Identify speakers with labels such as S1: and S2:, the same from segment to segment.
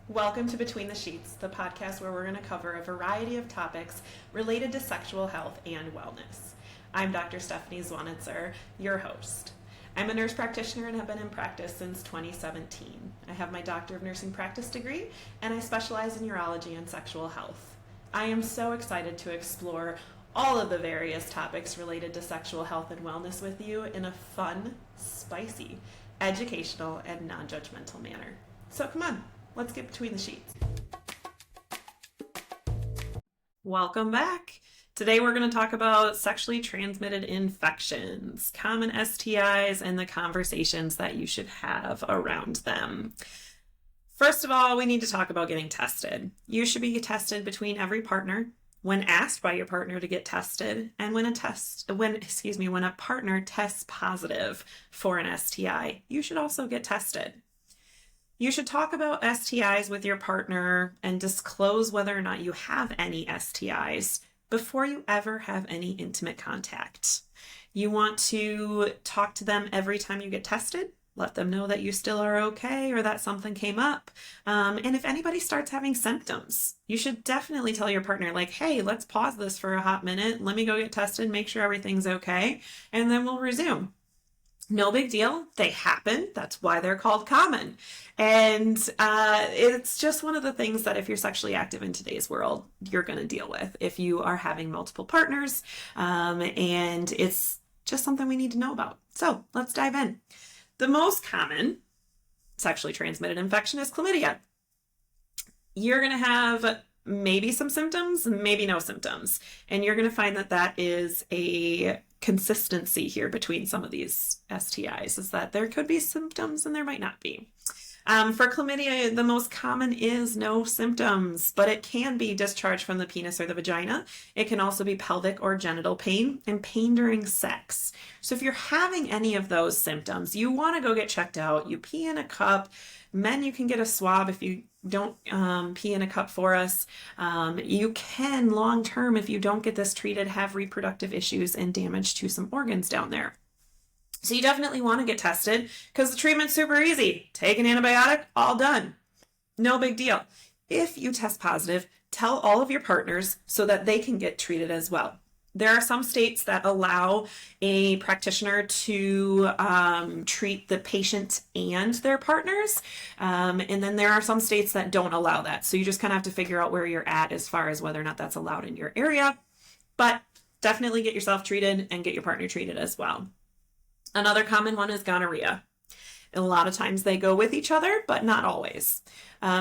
S1: Welcome to Between the Sheets, the podcast where we're going to cover a variety of topics related to sexual health and wellness. I'm Dr. Stephanie Zwonitzer, your host. I'm a nurse practitioner and have been in practice since 2017. I have my Doctor of Nursing Practice degree, and I specialize in urology and sexual health. I am so excited to explore all of the various topics related to sexual health and wellness with you in a fun, spicy, educational, and non-judgmental manner. So come on, let's get between the sheets. Welcome back. Today we're going to talk about sexually transmitted infections, common STIs, and the conversations that you should have around them. First of all, we need to talk about getting tested. You should be tested between every partner, when asked by your partner to get tested, and when a partner tests positive for an STI, you should also get tested. You should talk about STIs with your partner and disclose whether or not you have any STIs before you ever have any intimate contact. You want to talk to them every time you get tested. Let them know that you still are okay or that something came up. And if anybody starts having symptoms, you should definitely tell your partner, like, hey, let's pause this for a hot minute. Let me go get tested, make sure everything's okay, and then we'll resume. No big deal. They happen. That's why they're called common. And it's just one of the things that if you're sexually active in today's world, you're going to deal with if you are having multiple partners. And it's just something we need to know about. So let's dive in. The most common sexually transmitted infection is chlamydia. You're going to have maybe some symptoms, maybe no symptoms. And you're going to find that that is a consistency here between some of these STIs, is that there could be symptoms and there might not be. For chlamydia, the most common is no symptoms, but it can be discharge from the penis or the vagina. It can also be pelvic or genital pain and pain during sex. So if you're having any of those symptoms, you want to go get checked out. You pee in a cup. Men, you can get a swab if you don't pee in a cup for us. You can, long term, if you don't get this treated, have reproductive issues and damage to some organs down there. So you definitely want to get tested because the treatment's super easy. Take an antibiotic, all done. No big deal. If you test positive, tell all of your partners so that they can get treated as well. There are some states that allow a practitioner to treat the patient and their partners. And then there are some states that don't allow that. So you just kind of have to figure out where you're at as far as whether or not that's allowed in your area. But definitely get yourself treated and get your partner treated as well. Another common one is gonorrhea. A lot of times they go with each other, but not always.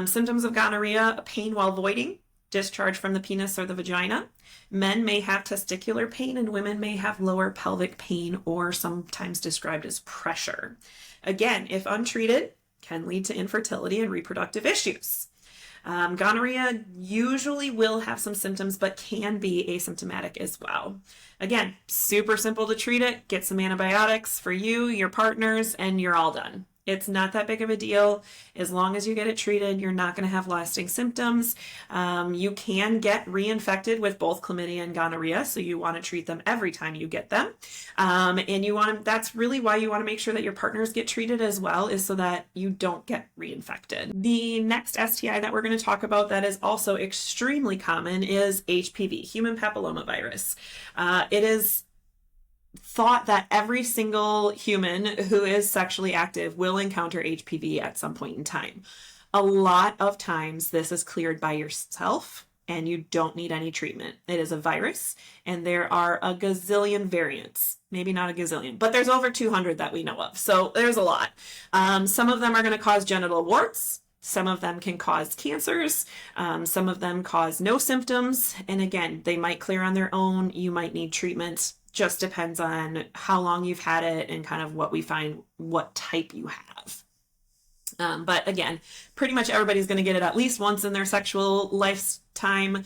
S1: Symptoms of gonorrhea: pain while voiding, discharge from the penis or the vagina. Men may have testicular pain and women may have lower pelvic pain, or sometimes described as pressure. Again, if untreated, can lead to infertility and reproductive issues. Gonorrhea usually will have some symptoms, but can be asymptomatic as well. Again, super simple to treat it. Get some antibiotics for you, your partners, and you're all done. It's not that big of a deal. As long as you get it treated, you're not going to have lasting symptoms. You can get reinfected with both chlamydia and gonorrhea, so you want to treat them every time you get them. And that's really why you want to make sure that your partners get treated as well, is so that you don't get reinfected. The next STI that we're going to talk about that is also extremely common is HPV, human papillomavirus. It is thought that every single human who is sexually active will encounter HPV at some point in time. A lot of times this is cleared by yourself and you don't need any treatment. It is a virus and there are a gazillion variants. Maybe not a gazillion, but there's over 200 that we know of. So there's a lot. Some of them are going to cause genital warts. Some of them can cause cancers. Some of them cause no symptoms. And again, they might clear on their own. You might need treatment. Just depends on how long you've had it and kind of what we find, what type you have. But again, pretty much everybody's going to get it at least once in their sexual lifetime.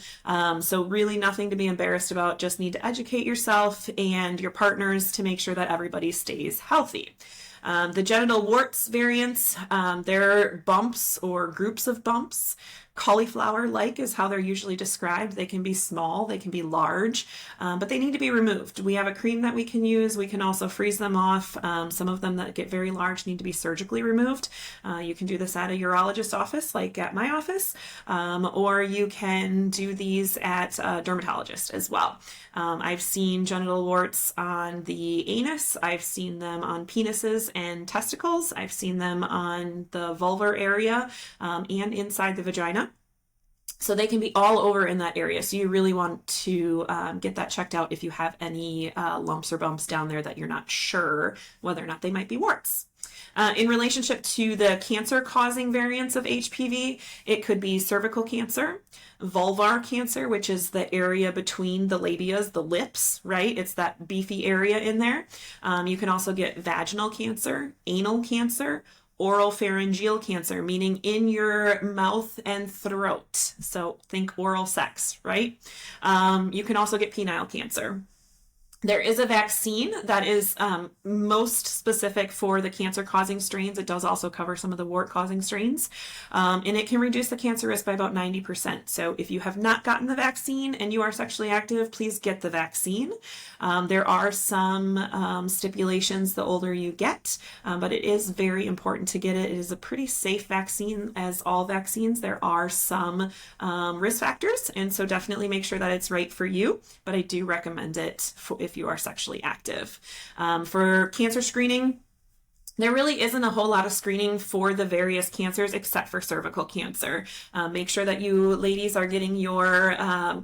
S1: So really nothing to be embarrassed about. Just need to educate yourself and your partners to make sure that everybody stays healthy. The genital warts variants, they're bumps or groups of bumps. Cauliflower-like is how they're usually described. They can be small, they can be large, but they need to be removed. We have a cream that we can use. We can also freeze them off. Some of them that get very large need to be surgically removed. You can do this at a urologist office, like at my office, or you can do these at a dermatologist as well. I've seen genital warts on the anus. I've seen them on penises and testicles. I've seen them on the vulvar area and inside the vagina. So they can be all over in that area. So you really want to get that checked out if you have any lumps or bumps down there that you're not sure whether or not they might be warts. In relationship to the cancer-causing variants of HPV, it could be cervical cancer, vulvar cancer, which is the area between the labias, the lips, right? It's that beefy area in there. You can also get vaginal cancer, anal cancer, oral pharyngeal cancer, meaning in your mouth and throat. So think oral sex, right? You can also get penile cancer. There is a vaccine that is most specific for the cancer-causing strains. It does also cover some of the wart-causing strains, and it can reduce the cancer risk by about 90%. So if you have not gotten the vaccine and you are sexually active, please get the vaccine. There are some stipulations the older you get, but it is very important to get it. It is a pretty safe vaccine, as all vaccines. There are some risk factors, and so definitely make sure that it's right for you, but I do recommend it if you are sexually active. For cancer screening, there really isn't a whole lot of screening for the various cancers except for cervical cancer. Make sure that you ladies are getting your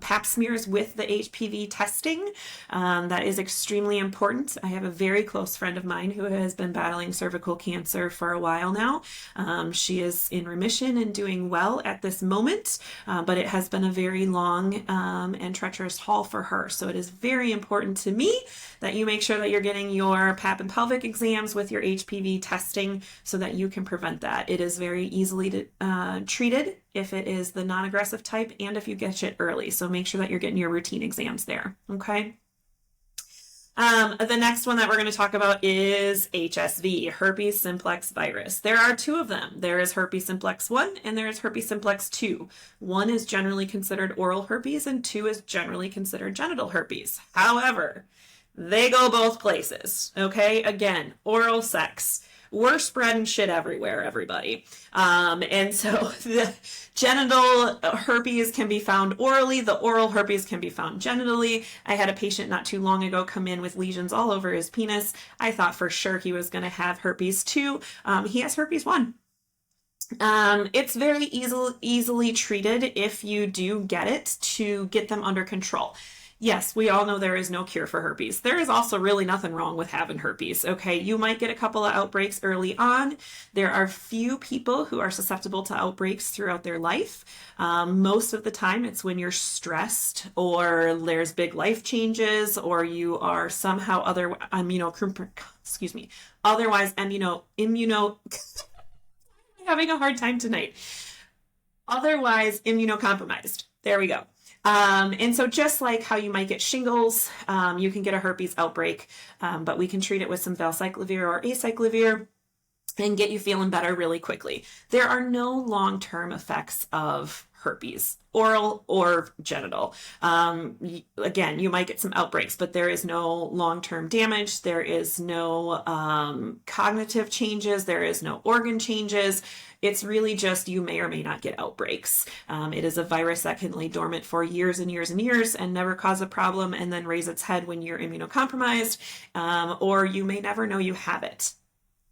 S1: pap smears with the HPV testing. That is extremely important. I have a very close friend of mine who has been battling cervical cancer for a while now. She is in remission and doing well at this moment, but it has been a very long and treacherous haul for her. So it is very important to me that you make sure that you're getting your pap and pelvic exams with your HPV testing so that you can prevent that. It is very easily treated if it is the non-aggressive type and if you get it early. So make sure that you're getting your routine exams there, okay? The next one that we're going to talk about is HSV, herpes simplex virus. There are two of them. There is herpes simplex 1 and there is herpes simplex 2. 1 is generally considered oral herpes and 2 is generally considered genital herpes. However, they go both places, okay? Again, oral sex. We're spreading shit everywhere, everybody. And so the genital herpes can be found orally. The oral herpes can be found genitally. I had a patient not too long ago come in with lesions all over his penis. I thought for sure he was going to have herpes 2. He has herpes 1. It's very easily treated if you do get it to get them under control. Yes, we all know there is no cure for herpes. There is also really nothing wrong with having herpes, okay? You might get a couple of outbreaks early on. There are few people who are susceptible to outbreaks throughout their life. Most of the time it's when you're stressed or there's big life changes or you are somehow otherwise having a hard time tonight. Otherwise immunocompromised. There we go. And so just like how you might get shingles, you can get a herpes outbreak, but we can treat it with some valcyclovir or acyclovir and get you feeling better really quickly. There are no long-term effects of herpes, oral or genital. Again, you might get some outbreaks, but there is no long-term damage. There is no cognitive changes. There is no organ changes. It's really just you may or may not get outbreaks. It is a virus that can lay dormant for years and years and years and never cause a problem and then raise its head when you're immunocompromised, or you may never know you have it.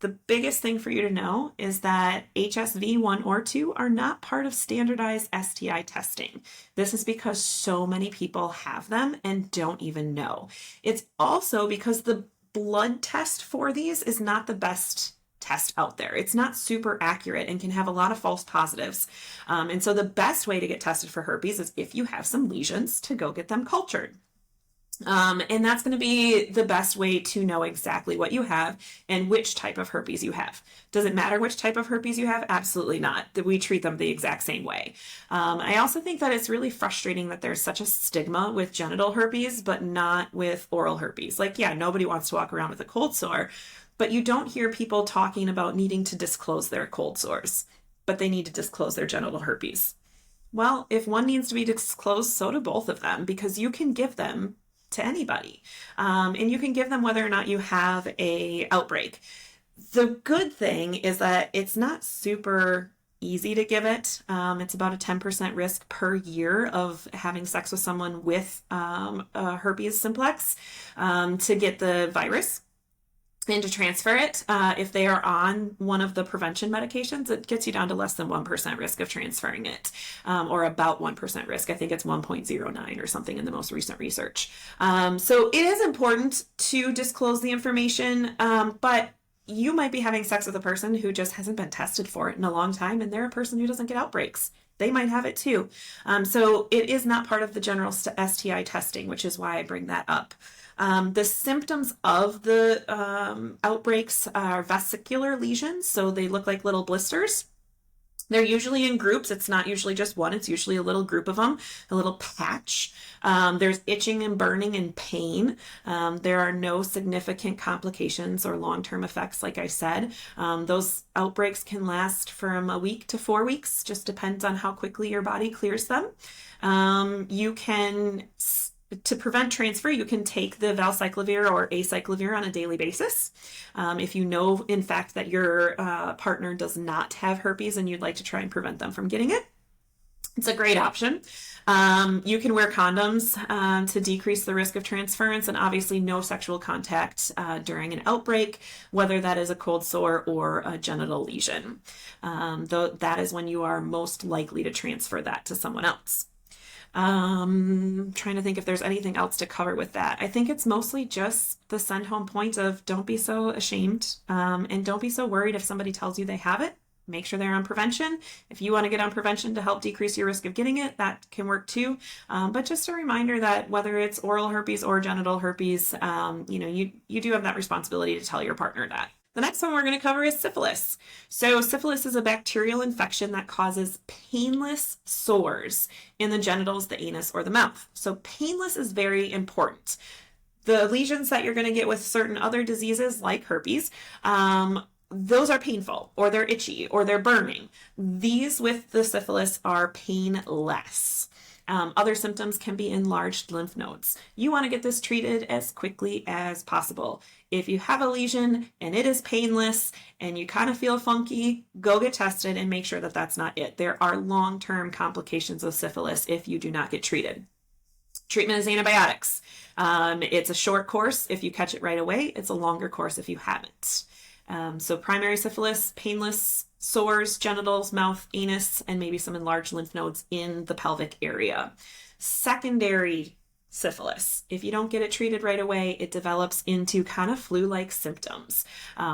S1: The biggest thing for you to know is that HSV 1 or 2 are not part of standardized STI testing. This is because so many people have them and don't even know. It's also because the blood test for these is not the best test out there. It's not super accurate and can have a lot of false positives. And so the best way to get tested for herpes is if you have some lesions to go get them cultured. And that's going to be the best way to know exactly what you have and which type of herpes you have. Does it matter which type of herpes you have? Absolutely not. We treat them the exact same way. I also think that it's really frustrating that there's such a stigma with genital herpes, but not with oral herpes. Like, yeah, nobody wants to walk around with a cold sore, but you don't hear people talking about needing to disclose their cold sores, but they need to disclose their genital herpes. Well, if one needs to be disclosed, so do both of them, because you can give them to anybody. And you can give them whether or not you have a outbreak. The good thing is that it's not super easy to give it. It's about a 10% risk per year of having sex with someone with herpes simplex to get the virus and to transfer it. If they are on one of the prevention medications, it gets you down to less than 1% risk of transferring it, or about 1% risk. I think it's 1.09 or something in the most recent research. So it is important to disclose the information, but you might be having sex with a person who just hasn't been tested for it in a long time, and they're a person who doesn't get outbreaks. They might have it too. So it is not part of the general STI testing, which is why I bring that up. The symptoms of the outbreaks are vesicular lesions, so they look like little blisters. They're usually in groups. It's not usually just one. It's usually a little group of them, a little patch. There's itching and burning and pain. There are no significant complications or long-term effects, like I said. Those outbreaks can last from a week to 4 weeks, just depends on how quickly your body clears them. To prevent transfer, you can take the valcyclovir or acyclovir on a daily basis. If you know, in fact, that your partner does not have herpes and you'd like to try and prevent them from getting it, it's a great option. You can wear condoms to decrease the risk of transference, and obviously no sexual contact during an outbreak, whether that is a cold sore or a genital lesion. Though that is when you are most likely to transfer that to someone else. Trying to think if there's anything else to cover with that. I think it's mostly just the send home point of don't be so ashamed, and don't be so worried if somebody tells you they have it. Make sure they're on prevention. If you want to get on prevention to help decrease your risk of getting it, that can work too. But just a reminder that whether it's oral herpes or genital herpes, you do have that responsibility to tell your partner that. The next one we're going to cover is syphilis. So syphilis is a bacterial infection that causes painless sores in the genitals, the anus, or the mouth. So painless is very important. The lesions that you're going to get with certain other diseases like herpes, those are painful, or they're itchy, or they're burning. These with the syphilis are painless. Other symptoms can be enlarged lymph nodes. You want to get this treated as quickly as possible. If you have a lesion and it is painless and you kind of feel funky, go get tested and make sure that that's not it. There are long-term complications of syphilis if you do not get treated. Treatment is antibiotics. It's a short course if you catch it right away. It's a longer course if you haven't. So primary syphilis, painless sores, genitals, mouth, anus, and maybe some enlarged lymph nodes in the pelvic area. Secondary syphilis, if you don't get it treated right away, it develops into kind of flu-like symptoms.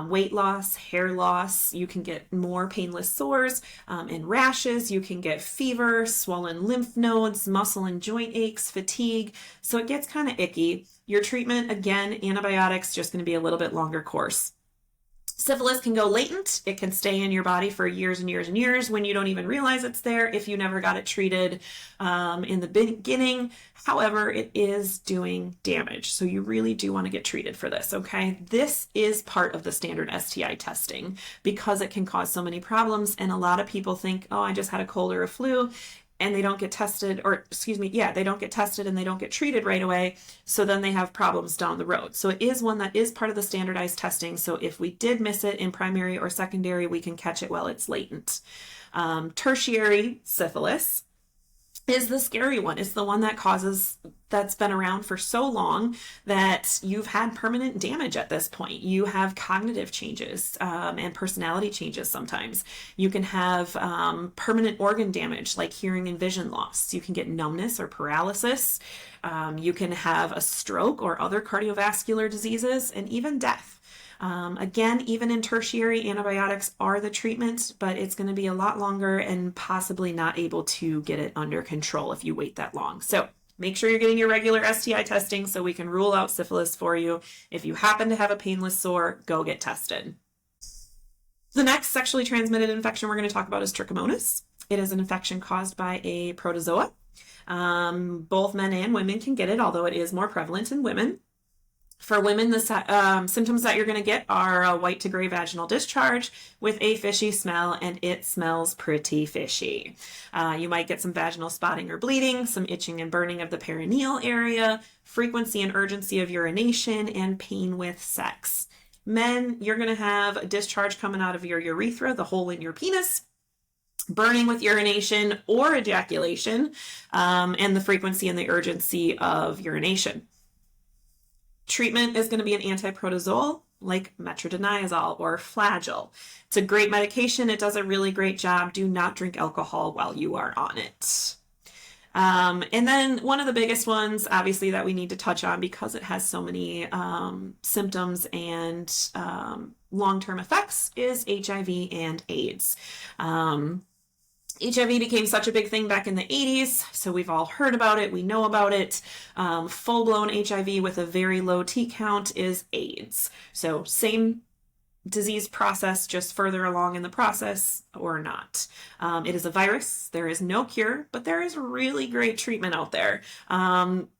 S1: Weight loss, hair loss, you can get more painless sores and rashes, you can get fever, swollen lymph nodes, muscle and joint aches, fatigue, so it gets kind of icky. Your treatment, again, antibiotics, just going to be a little bit longer course. Syphilis can go latent. It can stay in your body for years and years and years when you don't even realize it's there if you never got it treated in the beginning. However, it is doing damage. So you really do want to get treated for this, okay? This is part of the standard STI testing because it can cause so many problems. And a lot of people think, oh, I just had a cold or a flu, and they don't get tested, they don't get tested and they don't get treated right away. So then they have problems down the road. So it is one that is part of the standardized testing. So if we did miss it in primary or secondary, we can catch it while it's latent. Tertiary syphilis is the scary one. It's the one that's been around for so long that you've had permanent damage at this point. You have cognitive changes and personality changes sometimes. You can have permanent organ damage like hearing and vision loss. You can get numbness or paralysis. You can have a stroke or other cardiovascular diseases and even death. Again, even in tertiary, antibiotics are the treatment, but it's going to be a lot longer and possibly not able to get it under control if you wait that long. So make sure you're getting your regular STI testing so we can rule out syphilis for you. If you happen to have a painless sore, go get tested. The next sexually transmitted infection we're going to talk about is trichomonas. It is an infection caused by a protozoa. Both men and women can get it, although it is more prevalent in women. For women, the symptoms that you're going to get are a white to gray vaginal discharge with a fishy smell, and it smells pretty fishy. You might get some vaginal spotting or bleeding, some itching and burning of the perineal area, frequency and urgency of urination, and pain with sex. Men, you're going to have a discharge coming out of your urethra, the hole in your penis, burning with urination or ejaculation, and the frequency and the urgency of urination. Treatment is going to be an antiprotozoal like metronidazole or Flagyl. It's a great medication. It does a really great job. Do not drink alcohol while you are on it. And then one of the biggest ones, obviously, that we need to touch on because it has so many symptoms and long-term effects is HIV and AIDS. HIV became such a big thing back in the 80s, so we've all heard about it, we know about it. Full-blown HIV with a very low T count is AIDS. So same disease process, just further along in the process or not. It is a virus, there is no cure, but there is really great treatment out there.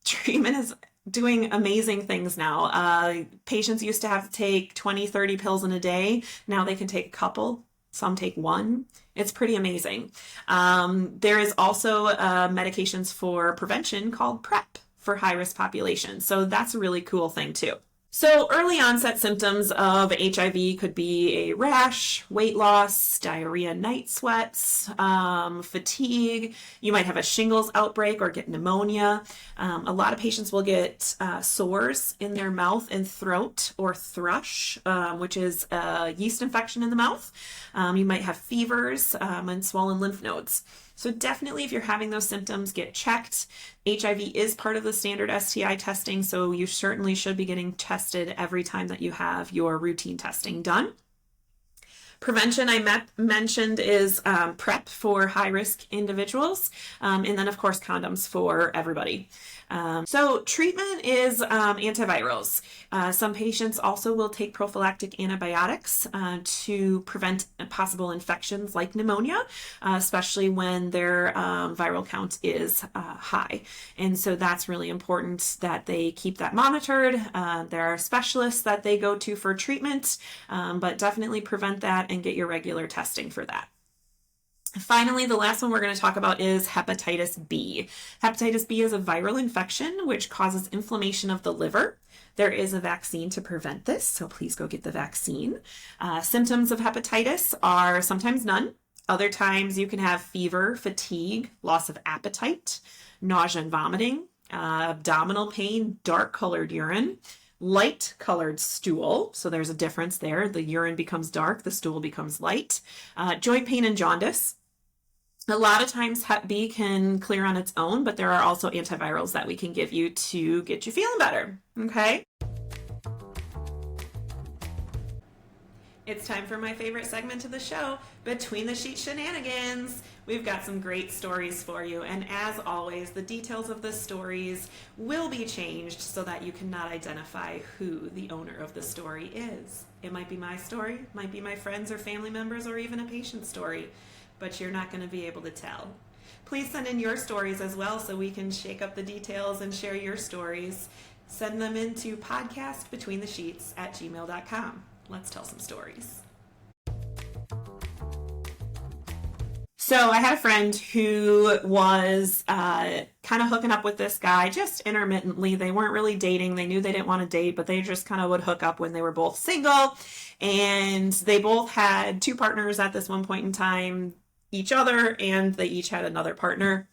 S1: Treatment is doing amazing things now. Patients used to have to take 20, 30 pills in a day. Now they can take a couple. Some take one. It's pretty amazing. There is also medications for prevention called PrEP for high-risk populations. So that's a really cool thing too. So early onset symptoms of HIV could be a rash, weight loss, diarrhea, night sweats, fatigue. You might have a shingles outbreak or get pneumonia. A lot of patients will get sores in their mouth and throat or thrush, which is a yeast infection in the mouth. You might have fevers and swollen lymph nodes. So definitely if you're having those symptoms, get checked. HIV is part of the standard STI testing, so you certainly should be getting tested every time that you have your routine testing done. Prevention I mentioned is PrEP for high-risk individuals, and then of course condoms for everybody. So treatment is antivirals. Some patients also will take prophylactic antibiotics to prevent possible infections like pneumonia, especially when their viral count is high. And so that's really important that they keep that monitored. There are specialists that they go to for treatment, but definitely prevent that and get your regular testing for that. Finally, the last one we're going to talk about is hepatitis B. Hepatitis B is a viral infection which causes inflammation of the liver. There is a vaccine to prevent this, so please go get the vaccine. Symptoms of hepatitis are sometimes none. Other times you can have fever, fatigue, loss of appetite, nausea and vomiting, abdominal pain, dark colored urine, light colored stool. So there's a difference there. The urine becomes dark, the stool becomes light. Joint pain and jaundice. A lot of times Hep B can clear on its own, but there are also antivirals that we can give you to get you feeling better. Okay. It's time for my favorite segment of the show, Between the Sheets Shenanigans. We've got some great stories for you, and as always, the details of the stories will be changed so that you cannot identify who the owner of the story is. It might be my story, might be my friends or family members, or even a patient's story, but you're not going to be able to tell. Please send in your stories as well so we can shake up the details and share your stories. Send them into podcastbetweenthesheets@gmail.com. Let's tell some stories. So I had a friend who was kind of hooking up with this guy just intermittently. They weren't really dating. They knew they didn't want to date, but they just kind of would hook up when they were both single. And they both had two partners at this one point in time, each other, and they each had another partner.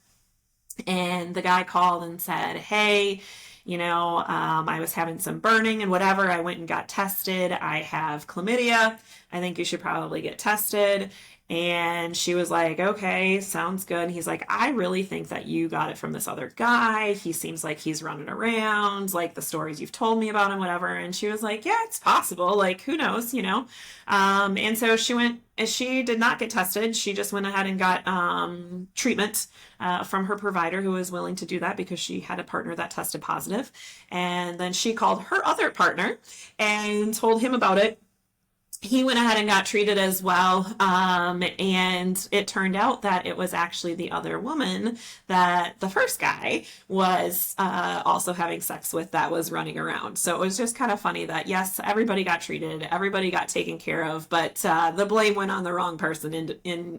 S1: And the guy called and said, hey, I was having some burning and whatever. I went and got tested. I have chlamydia. I think you should probably get tested. And she was like, okay, sounds good. And he's like, I really think that you got it from this other guy. He seems like he's running around, like the stories you've told me about him, whatever. And she was like, yeah, it's possible. Like, who knows, And so she did not get tested. She just went ahead and got treatment from her provider who was willing to do that because she had a partner that tested positive. And then she called her other partner and told him about it. he went ahead and got treated as well. And it turned out that it was actually the other woman that the first guy was also having sex with that was running around. So it was just kind of funny that, yes, everybody got treated, everybody got taken care of, but the blame went on the wrong person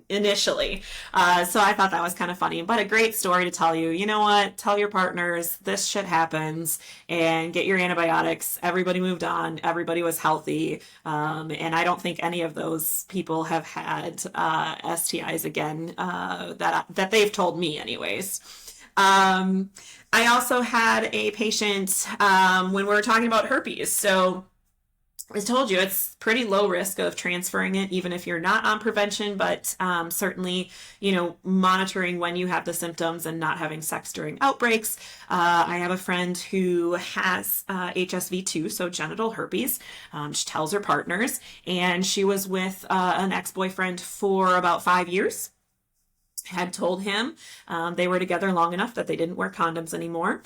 S1: initially. So I thought that was kind of funny, but a great story to tell you. You know what? Tell your partners this shit happens and get your antibiotics. Everybody moved on. Everybody was healthy. And I don't think any of those people have had STIs again that they've told me anyways. I also had a patient when we were talking about herpes. So I told you it's pretty low risk of transferring it, even if you're not on prevention, but certainly, monitoring when you have the symptoms and not having sex during outbreaks. I have a friend who has HSV2, so genital herpes. She tells her partners, and she was with an ex-boyfriend for about 5 years. Had told him they were together long enough that they didn't wear condoms anymore.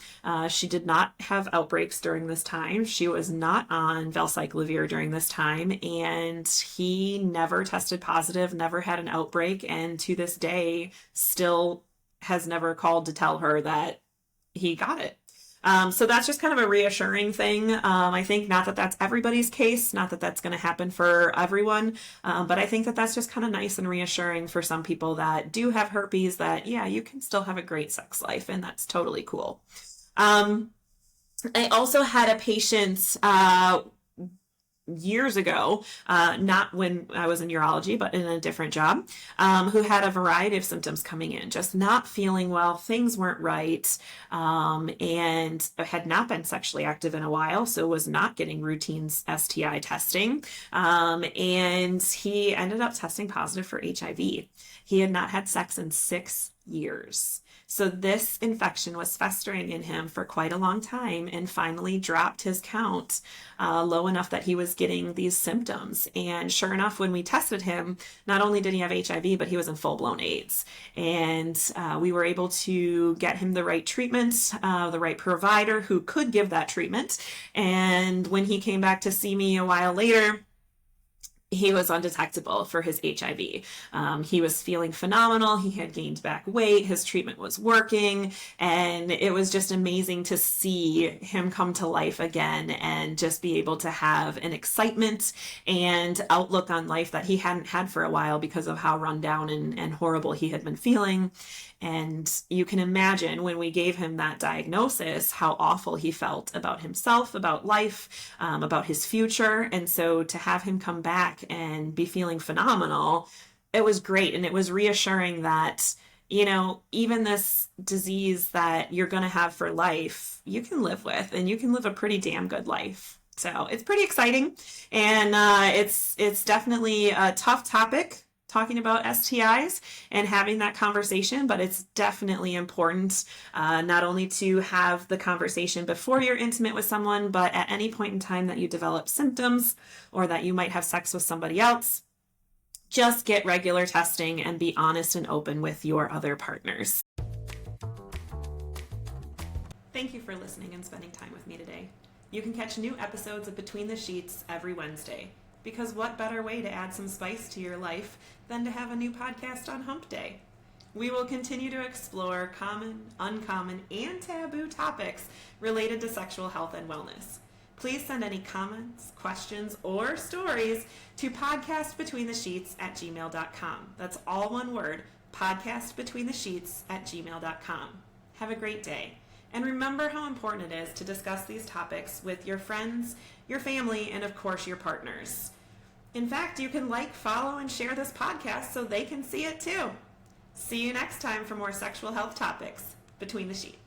S1: She did not have outbreaks during this time. She was not on valcyclovir during this time, and he never tested positive, never had an outbreak, and to this day still has never called to tell her that he got it. So that's just kind of a reassuring thing. I think not that that's everybody's case, not that that's going to happen for everyone, but I think that that's just kind of nice and reassuring for some people that do have herpes that, yeah, you can still have a great sex life, and that's totally cool. I also had a patient years ago, not when I was in urology, but in a different job, who had a variety of symptoms coming in, just not feeling well, things weren't right, and had not been sexually active in a while, so was not getting routine STI testing, and he ended up testing positive for HIV. He had not had sex in 6 years. So this infection was festering in him for quite a long time and finally dropped his count low enough that he was getting these symptoms. And sure enough, when we tested him, not only did he have HIV, but he was in full-blown AIDS. And we were able to get him the right treatment, the right provider who could give that treatment. And when he came back to see me a while later, he was undetectable for his HIV. He was feeling phenomenal. He had gained back weight. His treatment was working. And it was just amazing to see him come to life again and just be able to have an excitement and outlook on life that he hadn't had for a while because of how run down and horrible he had been feeling. And you can imagine when we gave him that diagnosis, how awful he felt about himself, about life, about his future. And so to have him come back and be feeling phenomenal, it was great. And it was reassuring that, even this disease that you're going to have for life, you can live with, and you can live a pretty damn good life. So it's pretty exciting. And it's definitely a tough topic, talking about STIs and having that conversation, but it's definitely important not only to have the conversation before you're intimate with someone, but at any point in time that you develop symptoms or that you might have sex with somebody else, just get regular testing and be honest and open with your other partners. Thank you for listening and spending time with me today. You can catch new episodes of Between the Sheets every Wednesday. Because what better way to add some spice to your life than to have a new podcast on Hump Day? We will continue to explore common, uncommon, and taboo topics related to sexual health and wellness. Please send any comments, questions, or stories to podcastbetweenthesheets@gmail.com. That's all one word, podcastbetweenthesheets@gmail.com. Have a great day. And remember how important it is to discuss these topics with your friends, your family, and of course your partners. In fact, you can like, follow, and share this podcast so they can see it too. See you next time for more sexual health topics between the sheets.